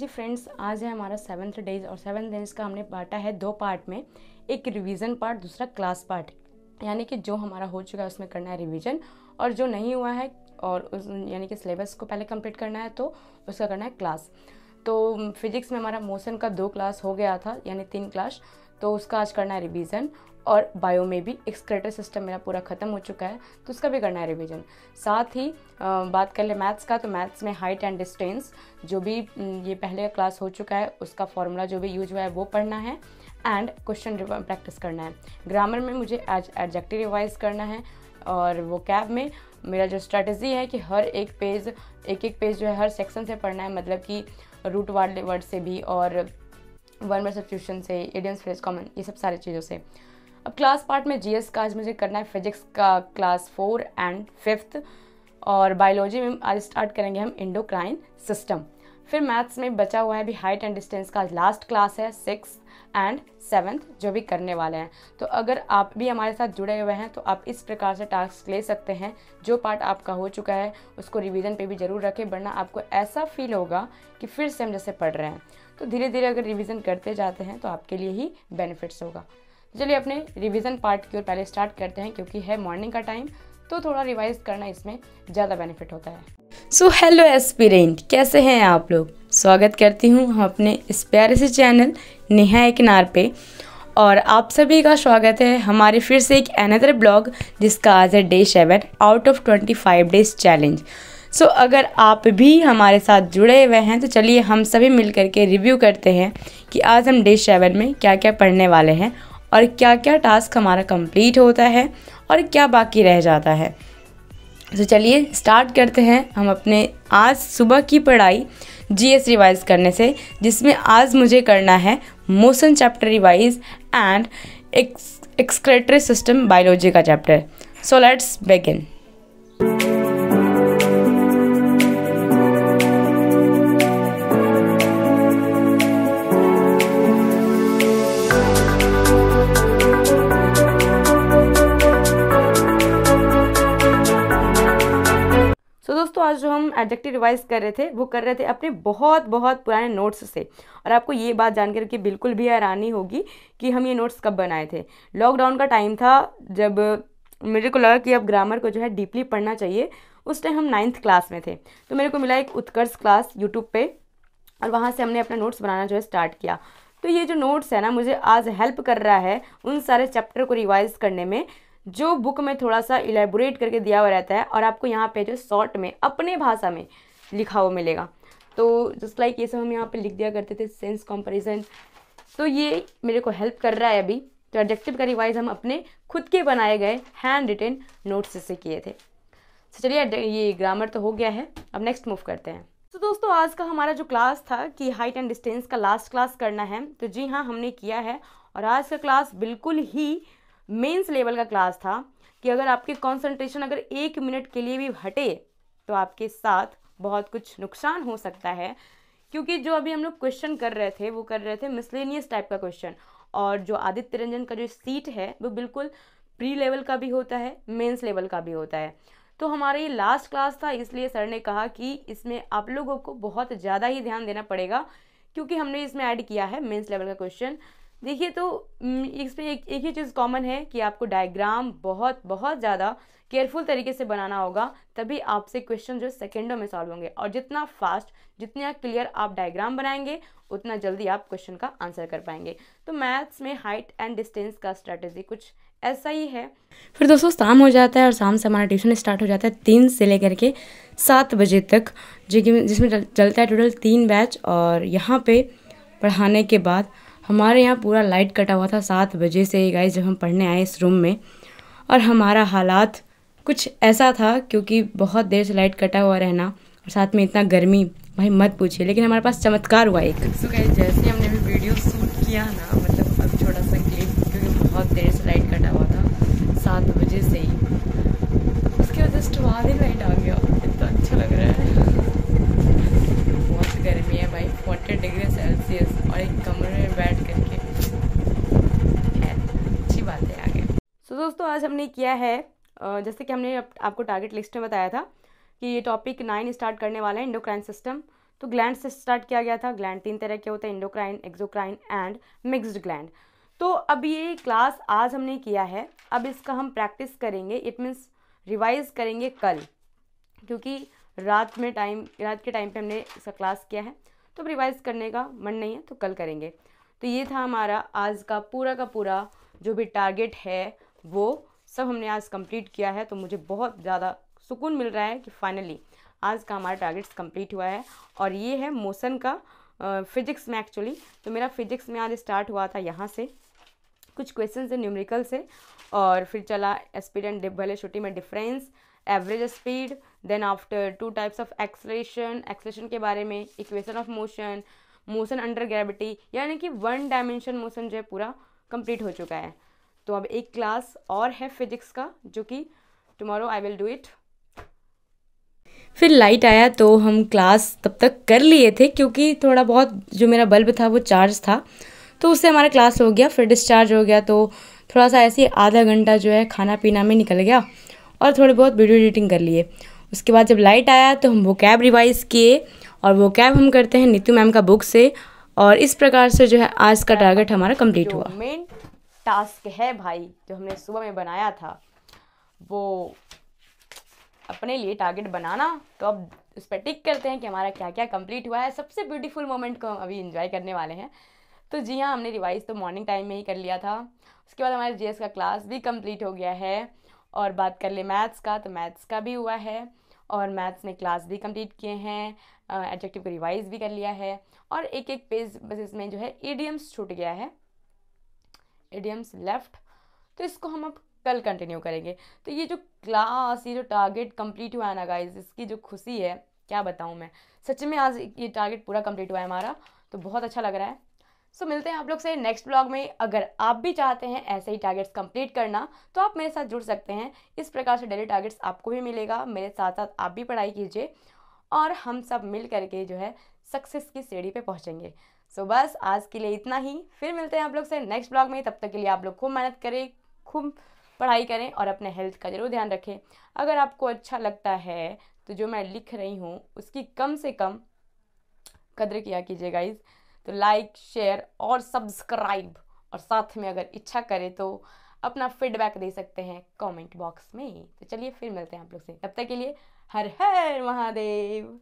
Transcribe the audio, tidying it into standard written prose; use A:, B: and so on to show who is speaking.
A: Friends, आज है हमारा 7th डेज और 7 डेज का हमने बांटा है 2 पार्ट में। एक रिवीजन पार्ट, दूसरा क्लास पार्ट। यानी कि जो हमारा हो चुका है उसमें करना है रिवीजन, और जो नहीं हुआ है और उस यानी कि सिलेबस को पहले कंप्लीट करना है तो उसका करना है क्लास। तो फिजिक्स में हमारा मोशन का 2 क्लास हो गया था, यानी 3 क्लास, तो उसका आज करना है रिवीजन। और बायो में भी एक्सक्रेटर सिस्टम मेरा पूरा ख़त्म हो चुका है तो उसका भी करना है रिवीजन। साथ ही बात कर ले मैथ्स का, तो मैथ्स में हाइट एंड डिस्टेंस जो भी ये पहले का क्लास हो चुका है उसका फॉर्मूला जो भी यूज हुआ है वो पढ़ना है एंड क्वेश्चन प्रैक्टिस करना है। ग्रामर में मुझे आज एडजेक्टिव रिवाइज करना है, और वो कैब में मेरा जो स्ट्रेटजी है कि हर एक पेज जो है हर सेक्शन से पढ़ना है, मतलब कि रूट वर्ड से भी और वन वर्ड सब्स्टिट्यूशन से, इडियम्स, फ्रेज, कॉमन, ये सब सारी चीज़ों से। अब क्लास पार्ट में जीएस का आज मुझे करना है फिजिक्स का क्लास 4 एंड 5th, और बायोलॉजी में आज स्टार्ट करेंगे हम एंडोक्राइन सिस्टम। फिर मैथ्स में बचा हुआ है भी हाइट एंड डिस्टेंस का लास्ट क्लास है 6th एंड 7th जो भी करने वाले हैं। तो अगर आप भी हमारे साथ जुड़े हुए हैं तो आप इस प्रकार से टास्क ले सकते हैं। जो पार्ट आपका हो चुका है उसको रिवीजन पे भी ज़रूर रखें, वरना आपको ऐसा फील होगा कि फिर से हम जैसे पढ़ रहे हैं। तो धीरे धीरे अगर रिवीजन करते जाते हैं तो आपके लिए ही बेनिफिट्स होगा। चलिए अपने रिवीजन पार्ट की ओर पहले स्टार्ट करते हैं, क्योंकि है मॉर्निंग का टाइम तो थोड़ा रिवाइज करना इसमें ज़्यादा बेनिफिट होता है। सो हेलो एस्पिरेंट, कैसे हैं आप लोग? स्वागत करती हूँ हम अपने इस प्यारे से चैनल नेहा एक नार पे, और आप सभी का स्वागत है हमारे फिर से एक अनदर ब्लॉग जिसका आज है day 7 out of 25 days challenge. So अगर आप भी हमारे साथ जुड़े हुए हैं तो चलिए हम सभी मिल करके रिव्यू करते हैं कि आज हम डे 7 में क्या क्या पढ़ने वाले हैं और क्या क्या टास्क हमारा कंप्लीट होता है और क्या बाकी रह जाता है। तो चलिए स्टार्ट करते हैं हम अपने आज सुबह की पढ़ाई जीएस रिवाइज करने से, जिसमें आज मुझे करना है motion chapter revise and excretory system biology का चैप्टर। So let's begin. दोस्तों, आज जो हम एडजेक्टिव रिवाइज कर रहे थे वो कर रहे थे अपने बहुत बहुत पुराने नोट्स से। और आपको ये बात जानकर के बिल्कुल भी हैरानी होगी कि हम ये नोट्स कब बनाए थे। लॉकडाउन का टाइम था जब मेरे को लगा कि अब ग्रामर को जो है डीपली पढ़ना चाहिए। उस टाइम हम 9th क्लास में थे, तो मेरे को मिला एक उत्कर्ष क्लास यूट्यूब पे, और वहाँ से हमने अपना नोट्स बनाना जो है स्टार्ट किया। तो ये जो नोट्स है ना, मुझे आज हेल्प कर रहा है उन सारे चैप्टर को रिवाइज करने में जो बुक में थोड़ा सा इलेबोरेट करके दिया हुआ रहता है, और आपको यहाँ पे जो शॉर्ट में अपने भाषा में लिखा हुआ मिलेगा। तो जस्ट लाइक ये सब हम यहाँ पे लिख दिया करते थे, सेंस कंपैरिजन, तो ये मेरे को हेल्प कर रहा है अभी। तो एडजेक्टिव का रिवाइज हम अपने खुद के बनाए गए हैंड रिटन नोट्स से किए थे। तो चलिए ये ग्रामर तो हो गया है, अब नेक्स्ट मूव करते हैं। तो दोस्तों, आज का हमारा जो क्लास था कि हाइट एंड डिस्टेंस का लास्ट क्लास करना है, तो जी हाँ हमने किया है। और आज का क्लास बिल्कुल ही मेंस लेवल का क्लास था कि अगर आपके कंसंट्रेशन अगर 1 मिनट के लिए भी हटे तो आपके साथ बहुत कुछ नुकसान हो सकता है। क्योंकि जो अभी हम लोग क्वेश्चन कर रहे थे वो कर रहे थे मिसलेनियस टाइप का क्वेश्चन, और जो आदित्य रंजन का जो सीट है वो बिल्कुल प्री लेवल का भी होता है, मेंस लेवल का भी होता है। तो हमारा ये लास्ट क्लास था, इसलिए सर ने कहा कि इसमें आप लोगों को बहुत ज़्यादा ही ध्यान देना पड़ेगा, क्योंकि हमने इसमें ऐड किया है मेंस लेवल का क्वेश्चन। देखिए, तो इसमें एक ही चीज़ कॉमन है कि आपको डायग्राम बहुत बहुत ज़्यादा केयरफुल तरीके से बनाना होगा, तभी आपसे क्वेश्चन जो सेकेंडों में सॉल्व होंगे। और जितना फास्ट, जितना क्लियर आप डायग्राम बनाएंगे उतना जल्दी आप क्वेश्चन का आंसर कर पाएंगे। तो मैथ्स में हाइट एंड डिस्टेंस का स्ट्रैटेजी कुछ ऐसा ही है। फिर दोस्तों शाम हो जाता है और शाम से हमारा ट्यूशन स्टार्ट हो जाता है 3 से लेकर के 7 बजे तक, जिसमें चलता है टोटल 3 बैच। और यहाँ पे पढ़ाने के बाद हमारे यहाँ पूरा लाइट कटा हुआ था 7 बजे से गाइस, जब हम पढ़ने आए इस रूम में। और हमारा हालात कुछ ऐसा था, क्योंकि बहुत देर से लाइट कटा हुआ रहना और साथ में इतना गर्मी, भाई मत पूछिए। लेकिन हमारे पास चमत्कार हुआ एक। सो गाइस, जैसे हमने भी वीडियो शूट किया ना, मतलब अब छोटा सा क्लिप, क्योंकि बहुत देर से लाइट कटा हुआ था 7 बजे से ही, उसके बाद जस्ट बाद ही लाइट आ गया। इतना अच्छा लग रहा है। बहुत गर्मी है भाई, 40 डिग्री सेल्सियस, और एक कमरे में बैठ करके अच्छी बात है आगे। सो दोस्तों, आज हमने किया है जैसे कि हमने आपको टारगेट लिस्ट में बताया था कि ये टॉपिक 9 स्टार्ट करने वाला है, एंडोक्राइन सिस्टम। तो ग्लैंड से स्टार्ट किया गया था। ग्लैंड 3 तरह के होते हैं, endocrine, exocrine and mixed gland. तो अब ये क्लास आज हमने किया है, अब इसका हम प्रैक्टिस करेंगे, इट मीन्स रिवाइज करेंगे कल, क्योंकि रात के टाइम पे हमने इसका क्लास किया है, तो अब रिवाइज करने का मन नहीं है तो कल करेंगे। तो ये था हमारा आज का पूरा जो भी टारगेट है वो सब हमने आज कंप्लीट किया है। तो मुझे बहुत ज़्यादा सुकून मिल रहा है कि फाइनली आज का हमारा टारगेट्स कंप्लीट हुआ है। और ये है मोशन का फिजिक्स में एक्चुअली। तो मेरा फिजिक्स में आज स्टार्ट हुआ था यहाँ से, कुछ क्वेश्चन से, न्यूमेरिकल से, और फिर चला स्पीड एंड वेलोसिटी में difference, average speed, then after 2 types of acceleration के बारे में, equation of motion, motion under gravity, यानी कि 1 डायमेंशन मोशन जो है पूरा कंप्लीट हो चुका है। तो अब एक क्लास और है फिजिक्स का, जो कि tomorrow I will do it. फिर लाइट आया तो हम क्लास तब तक कर लिए थे, क्योंकि थोड़ा बहुत जो मेरा बल्ब था वो चार्ज था, तो उससे हमारा क्लास हो गया। फिर डिस्चार्ज हो गया, तो थोड़ा सा ऐसे आधा घंटा जो है खाना पीना में निकल गया, और थोड़ी बहुत वीडियो एडिटिंग कर लिए। उसके बाद जब लाइट आया तो हम वो कैब रिवाइज़ किए, और वो कैब हम करते हैं नीतू मैम का बुक से। और इस प्रकार से जो है आज का टारगेट हमारा कंप्लीट हुआ। मेन टास्क है भाई जो हमने सुबह में बनाया था, वो अपने लिए टारगेट बनाना। तो अब उस पर टिक करते हैं कि हमारा क्या क्या कंप्लीट हुआ है। सबसे ब्यूटीफुल मोमेंट को हम अभी एंजॉय करने वाले हैं। तो जी हाँ, हमने रिवाइज तो मॉर्निंग टाइम में ही कर लिया था। उसके बाद हमारे जीएस का क्लास भी कंप्लीट हो गया है। और बात कर ले मैथ्स का, तो मैथ्स का भी हुआ है, और मैथ्स में क्लास भी कंप्लीट किए हैं, एडजेक्टिव को रिवाइज भी कर लिया है। और एक एक पेज बस इसमें जो है ईडियम्स छूट गया है, ईडियम्स लेफ्ट, तो इसको हम अब कल कंटिन्यू करेंगे। तो ये जो क्लास, ये जो टारगेट कंप्लीट हुआ है ना गाइज, इसकी जो खुशी है क्या बताऊँ मैं। सच में आज ये टारगेट पूरा कंप्लीट हुआ है हमारा, तो बहुत अच्छा लग रहा है। सो मिलते हैं आप लोग से नेक्स्ट ब्लॉग में। अगर आप भी चाहते हैं ऐसे ही टारगेट्स कंप्लीट करना, तो आप मेरे साथ जुड़ सकते हैं। इस प्रकार से डेली टारगेट्स आपको भी मिलेगा, मेरे साथ साथ आप भी पढ़ाई कीजिए, और हम सब मिल करके जो है सक्सेस की सीढ़ी पे पहुंचेंगे। सो बस आज के लिए इतना ही, फिर मिलते हैं आप लोग से नेक्स्ट ब्लॉग में। तब तक के लिए आप लोग खूब मेहनत करें, खूब पढ़ाई करें, और अपने हेल्थ का जरूर ध्यान रखें। अगर आपको अच्छा लगता है तो जो मैं लिख रही हूँ उसकी कम से कम कद्र किया कीजिए गाइज। तो लाइक, शेयर और सब्सक्राइब, और साथ में अगर इच्छा करे तो अपना फीडबैक दे सकते हैं कमेंट बॉक्स में। तो चलिए फिर मिलते हैं आप लोग से, तब तक के लिए हर हर महादेव।